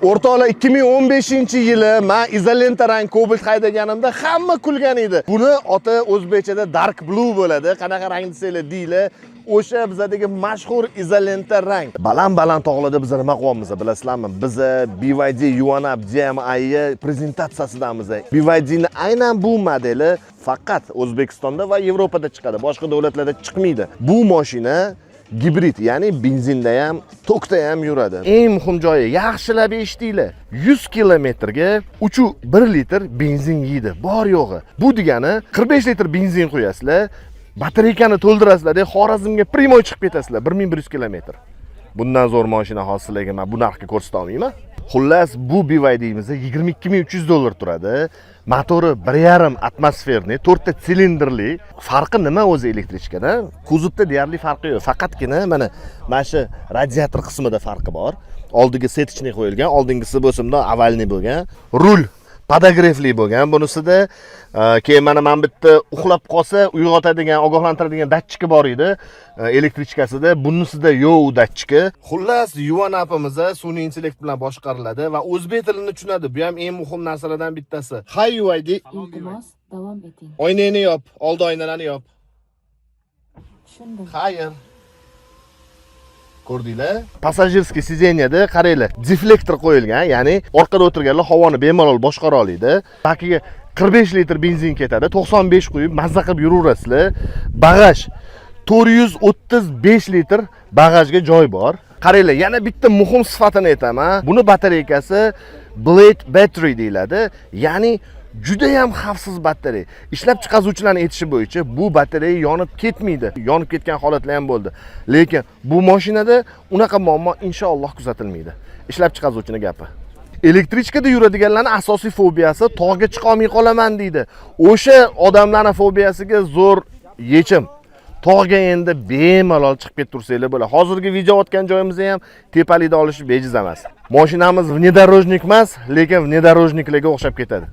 O'rtoqlar 2015-yili men izolenta rang Cobalt haydaganimda hamma kulgan edi. Buni oti o'zbekchada dark blue bo'ladi. Qanaqa rang desanglar deylar. O'sha bizadagi mashhur izolenta rang. Baland tog'larda biz nima qilyapmiz bilasizlarmi? Biz BYD Yuanab DMI prezentatsiyasidamiz. BYDni aynan bu modeli faqat O'zbekistonda va Yevropada chiqadi. Boshqa davlatlarda chiqmaydi. Bu mashina gibrid, ya'ni benzinda ham, tokda ham yuradi. Eng muhim joyi, yaxshilab eshitinglar. 100 kilometrga 1 litr benzin yeydi, bor yo'g'i. Bu degani 45 litr benzin qo'yasizlar, batareykani to'ldirasizlar, Xorazmga primoy chiqib ketasizlar 1100 kilometr. Bundan zo'r mashina hozirlarga men bu narxga ko'rsata olmayman. Xullas, bu BYD'miz $22,300 turadi. Motori 1.5 atmosferli, 4 ta silindrli. Farqi nima o'zi elektrichkada? Kuzovda deyarli farqi yo'q. Faqatgina mana shu radiator qismida farqi bor. Oldiga setichni qo'yilgan, oldingisi bo'lsa avalni bo'lgan. Rul podogrefli bo'lgan. Bunisida keyin mana bitta uxlab qolsa uyg'otadigan, ogohlantiradigan datchiki bor edi. Elektrichkasida, bunisida yo'q datchiki. Xullas, Yuanapimiz sun'iy intellekt bilan boshqariladi va o'zbek tilini tushunadi. Bu ham eng muhim narsalardan bittasi. Hay BYD. Iltimos, davom eting. Oynani yop, oldi oynalarni yop. Tushundim. Xayr. Ko'rdinglar? Passajirskiy sideniyada qaranglar, deflektor qo'yilgan, ya'ni orqada o'tirganlar havoni bemalol boshqara oladi. Tagiga 45 litr benzin ketadi, 95 quyib mazza qilib yuraverasizlar. Bagaj 435 litr bagajga joy bor. Qaranglar, yana bitta muhim sifatini aytaman. Buni batareykasi Blade Battery deyiladi, ya'ni juda ham xavfsiz batareya. Ishlab chiqaruvchilarning aytishi bo'yicha bu batareya yonib ketmaydi. Yonib ketgan holatlar ham bo'ldi. Lekin bu mashinada unaqa muammo inshaalloh kuzatilmaydi. Ishlab chiqaruvchining gapi. Elektrichkada yuradiganlarning asosiy fobiyasi tog'ga chiqa olmay qolaman deydi. O'sha odamlarning fobiyasiga zo'r yechim. Tog'ga endi bemalol chiqib ketaversanglar bo'ladi. Hozirgi video otgan joyimizni ham tepalikda olish bejiz emas. Mashinamiz внедорожник emas, lekin внедорожникlarga o'xshab ketadi.